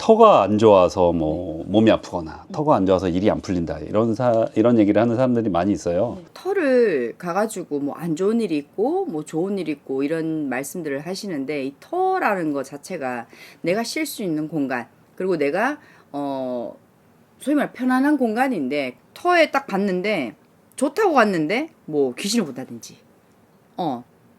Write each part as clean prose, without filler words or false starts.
터가 안 좋아서 뭐 몸이 아프거나 터가 안 좋아서 일이 안 풀린다 이런 얘기를 하는 사람들이 많이 있어요. 털을 가가지고 뭐 안 좋은 일이 있고 뭐 좋은 일이 있고 이런 말씀들을 하시는데, 이 터라는 거 자체가 내가 쉴 수 있는 공간, 그리고 내가 소위 말 편안한 공간인데, 터에 딱 봤는데 좋다고 갔는데 뭐 귀신을 본다든지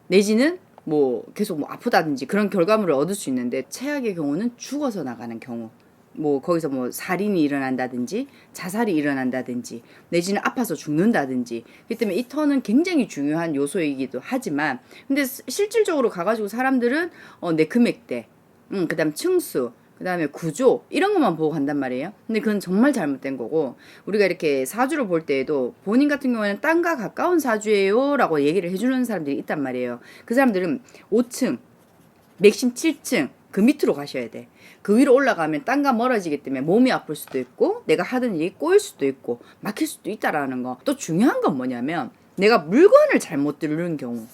내지는 뭐 계속 뭐 아프다든지 그런 결과물을 얻을 수 있는데, 최악의 경우는 죽어서 나가는 경우, 뭐 거기서 뭐 살인이 일어난다든지 자살이 일어난다든지 내지는 아파서 죽는다든지. 그렇기 때문에 이 터는 굉장히 중요한 요소이기도 하지만, 근데 실질적으로 가가지고 사람들은 네크맥대, 그다음 층수, 그 다음에 구조 이런 것만 보고 간단 말이에요. 근데 그건 정말 잘못된 거고, 우리가 이렇게 사주를 볼 때에도 본인 같은 경우에는 땅과 가까운 사주예요 라고 얘기를 해주는 사람들이 있단 말이에요. 그 사람들은 5층 맥심 7층 그 밑으로 가셔야 돼. 그 위로 올라가면 땅과 멀어지기 때문에 몸이 아플 수도 있고 내가 하던 일이 꼬일 수도 있고 막힐 수도 있다라는 거. 또 중요한 건 뭐냐면, 내가 물건을 잘못 들는 경우,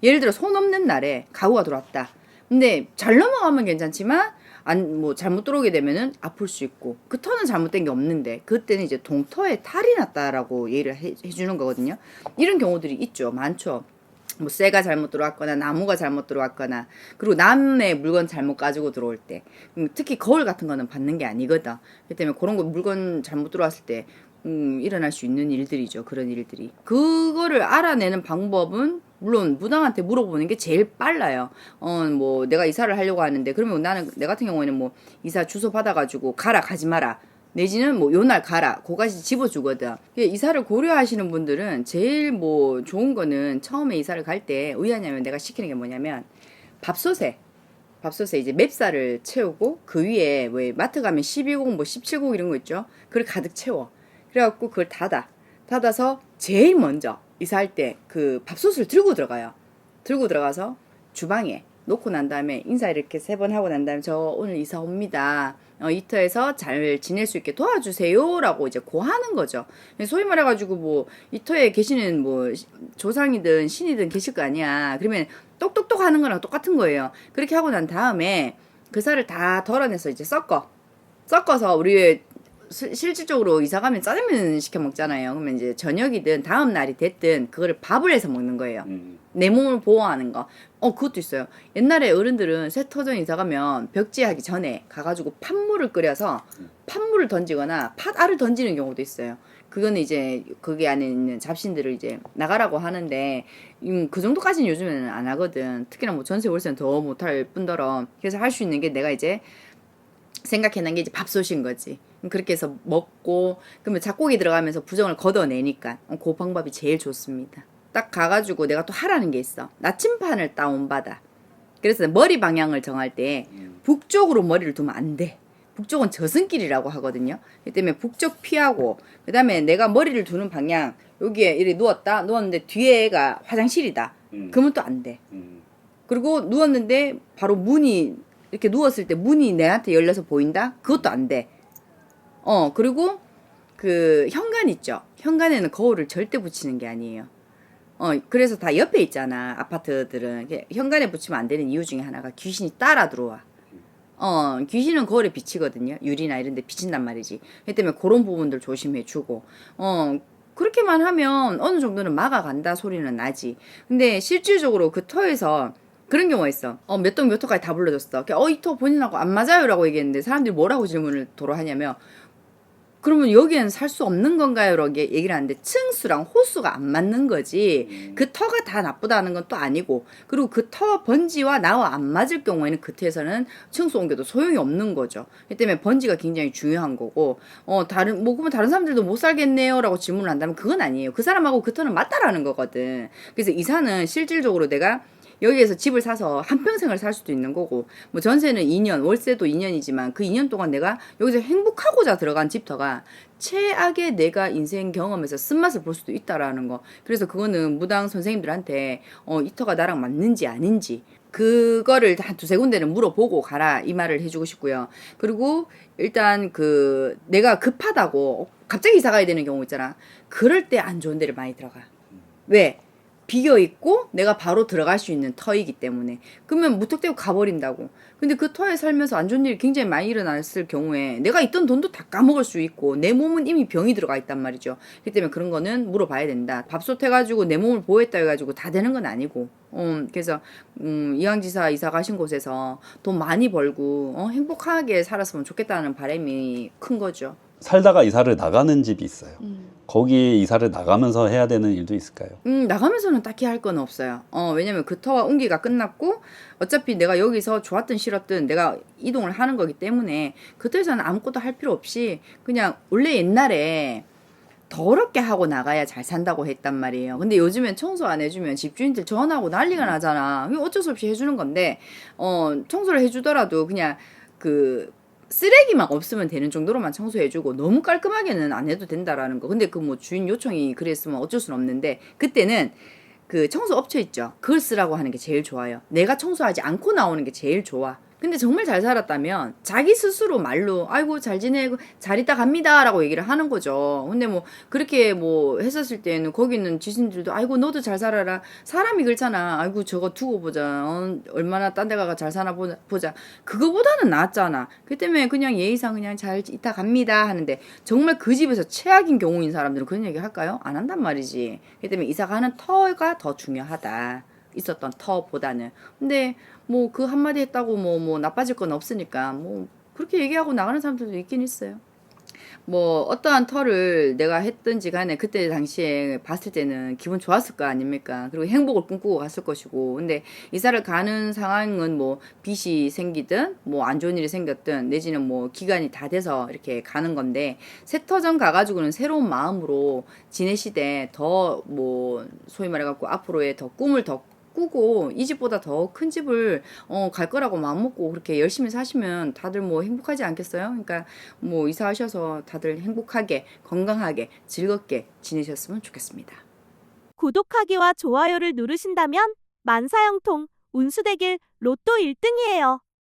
예를 들어 손 없는 날에 가구가 들어왔다. 근데 잘 넘어가면 괜찮지만 뭐 잘못 들어오게 되면은 아플 수 있고, 그 터는 잘못된 게 없는데 그때는 이제 동터에 탈이 났다라고 얘기를 해주는 거거든요. 이런 경우들이 있죠. 많죠. 뭐 쇠가 잘못 들어왔거나 나무가 잘못 들어왔거나, 그리고 남의 물건 잘못 가지고 들어올 때, 특히 거울 같은 거는 받는 게 아니거든. 그렇기 때문에 그런 거 물건 잘못 들어왔을 때 일어날 수 있는 일들이죠. 그런 일들이. 그거를 알아내는 방법은 물론 무당한테 물어보는 게 제일 빨라요. 뭐 내가 이사를 하려고 하는데, 그러면 내 같은 경우에는 뭐 이사 주소 받아가지고 가지 마라, 내지는 뭐 요날 가라, 그거까지 집어주거든. 이사를 고려하시는 분들은 제일 뭐 좋은 거는, 처음에 이사를 갈 때 왜냐면 내가 시키는 게 뭐냐면, 밥솥에 이제 맵쌀을 채우고 그 위에 왜 마트 가면 12공 뭐 17공 이런 거 있죠. 그걸 가득 채워. 그래갖고 그걸 닫아서 제일 먼저 이사할 때 그 밥솥을 들고 들어가요. 들고 들어가서 주방에 놓고 난 다음에 인사 이렇게 3번 하고 난 다음에, 저 오늘 이사 옵니다. 이터에서 잘 지낼 수 있게 도와주세요 라고 이제 고하는 거죠. 소위 말해가지고 뭐 이터에 계시는 뭐 조상이든 신이든 계실 거 아니야. 그러면 똑똑똑 하는 거랑 똑같은 거예요. 그렇게 하고 난 다음에 그 쌀을 다 덜어내서 이제 섞어서 우리 실질적으로 이사 가면 짜장면 시켜 먹잖아요. 그러면 이제 저녁이든 다음 날이 됐든 그거를 밥을 해서 먹는 거예요. 내 몸을 보호하는 거. 그것도 있어요. 옛날에 어른들은 새 터전 이사 가면 벽지하기 전에 가가지고 팥물을 끓여서 팥물을 던지거나 팥알을 던지는 경우도 있어요. 그거는 이제 거기 안에 있는 잡신들을 이제 나가라고 하는데, 그 정도까지는 요즘에는 안 하거든. 특히나 뭐 전세 월세는 더 못할 뿐더러. 그래서 할 수 있는 게 내가 이제 생각해낸 게 이제 밥솥인 거지. 그렇게 해서 먹고, 그러면 잡곡이 들어가면서 부정을 걷어내니까 그 방법이 제일 좋습니다. 딱 가가지고 내가 또 하라는 게 있어. 나침판을 다운받아. 그래서 머리 방향을 정할 때 북쪽으로 머리를 두면 안 돼. 북쪽은 저승길이라고 하거든요. 그렇기 때문에 북쪽 피하고, 그 다음에 내가 머리를 두는 방향, 여기에 이렇게 누웠는데 뒤에가 화장실이다. 그러면 또 안 돼. 그리고 누웠는데 바로 문이, 이렇게 누웠을 때 문이 내한테 열려서 보인다? 그것도 안 돼. 그리고 그 현관 있죠. 현관에는 거울을 절대 붙이는 게 아니에요. 그래서 다 옆에 있잖아. 아파트들은 현관에 붙이면 안 되는 이유 중에 하나가 귀신이 따라 들어와. 귀신은 거울에 비치거든요. 유리나 이런 데 비친단 말이지. 그렇기 때문에 그런 부분들 조심해 주고, 그렇게만 하면 어느 정도는 막아간다 소리는 나지. 근데 실질적으로 그 터에서 그런 경우가 있어. 몇 동 몇 호까지 다 불러줬어. 이 터 본인하고 안 맞아요 라고 얘기했는데, 사람들이 뭐라고 질문을 도로 하냐면, 그러면 여기에는 살 수 없는 건가요? 라고 얘기를 하는데, 층수랑 호수가 안 맞는 거지. 그 터가 다 나쁘다는 건 또 아니고, 그리고 그 터 번지와 나와 안 맞을 경우에는 그 터에서는 층수 옮겨도 소용이 없는 거죠. 그렇기 때문에 번지가 굉장히 중요한 거고, 그러면 다른 사람들도 못 살겠네요 라고 질문을 한다면 그건 아니에요. 그 사람하고 그 터는 맞다라는 거거든. 그래서 이사는 실질적으로 내가 여기에서 집을 사서 한평생을 살 수도 있는 거고, 뭐 전세는 2년, 월세도 2년이지만 그 2년 동안 내가 여기서 행복하고자 들어간 집터가 최악의 내가 인생 경험에서 쓴맛을 볼 수도 있다라는 거. 그래서 그거는 무당 선생님들한테 이 터가 나랑 맞는지 아닌지 그거를 한 2-3군데는 물어보고 가라, 이 말을 해주고 싶고요. 그리고 일단 내가 급하다고 갑자기 이사 가야 되는 경우 있잖아. 그럴 때 안 좋은 데를 많이 들어가. 왜? 비어 있고 내가 바로 들어갈 수 있는 터이기 때문에. 그러면 무턱대고 가버린다고. 근데 그 터에 살면서 안 좋은 일이 굉장히 많이 일어났을 경우에 내가 있던 돈도 다 까먹을 수 있고 내 몸은 이미 병이 들어가 있단 말이죠. 그렇기 때문에 그런 거는 물어봐야 된다. 밥솥 해가지고 내 몸을 보호했다 해가지고 다 되는 건 아니고. 그래서 이왕지사 이사 가신 곳에서 돈 많이 벌고 행복하게 살았으면 좋겠다는 바람이 큰 거죠. 살다가 이사를 나가는 집이 있어요. 거기 이사를 나가면서 해야 되는 일도 있을까요? 나가면서는 딱히 할 건 없어요. 왜냐면 그 터와 운기가 끝났고 어차피 내가 여기서 좋았든 싫었든 내가 이동을 하는 거기 때문에 그 터에서는 아무것도 할 필요 없이 그냥 원래 옛날에 더럽게 하고 나가야 잘 산다고 했단 말이에요. 근데 요즘엔 청소 안 해주면 집주인들 전화하고 난리가 나잖아. 그게 어쩔 수 없이 해주는 건데, 청소를 해주더라도 그냥 그 쓰레기만 없으면 되는 정도로만 청소해주고 너무 깔끔하게는 안 해도 된다라는 거. 근데 그 뭐 주인 요청이 그랬으면 어쩔 수는 없는데 그때는 그 청소 업체 있죠. 그걸 쓰라고 하는 게 제일 좋아요. 내가 청소하지 않고 나오는 게 제일 좋아. 근데 정말 잘 살았다면 자기 스스로 말로 아이고 잘 지내고 잘 있다 갑니다 라고 얘기를 하는 거죠. 근데 뭐 그렇게 뭐 했었을 때는 거기 있는 지신들도 아이고 너도 잘 살아라. 사람이 그렇잖아. 아이고 저거 두고 보자. 얼마나 딴 데 가가 잘 사나 보자. 그거보다는 낫잖아. 그 때문에 그냥 예의상 그냥 잘 있다 갑니다 하는데 정말 그 집에서 최악인 경우인 사람들은 그런 얘기 할까요? 안 한단 말이지. 그 때문에 이사 가는 터가 더 중요하다. 있었던 터보다는. 근데 뭐 그 한마디 했다고 뭐 나빠질 건 없으니까 뭐 그렇게 얘기하고 나가는 사람들도 있긴 있어요. 뭐 어떠한 터를 내가 했든지 간에 그때 당시에 봤을 때는 기분 좋았을 거 아닙니까? 그리고 행복을 꿈꾸고 갔을 것이고. 근데 이사를 가는 상황은 뭐 빚이 생기든 뭐 안 좋은 일이 생겼든 내지는 뭐 기간이 다 돼서 이렇게 가는 건데 새 터전 가가지고는 새로운 마음으로 지내시되 더 뭐 소위 말해갖고 앞으로의 더 꿈을 더 꾸고 이 집보다 더 큰 집을 갈 거라고 마음먹고 그렇게 열심히 사시면 다들 뭐 행복하지 않겠어요? 그러니까 뭐 이사하셔서 다들 행복하게 건강하게 즐겁게 지내셨으면 좋겠습니다. 구독하기와 좋아요를 누르신다면 만사형통 운수대길 로또 1등이에요.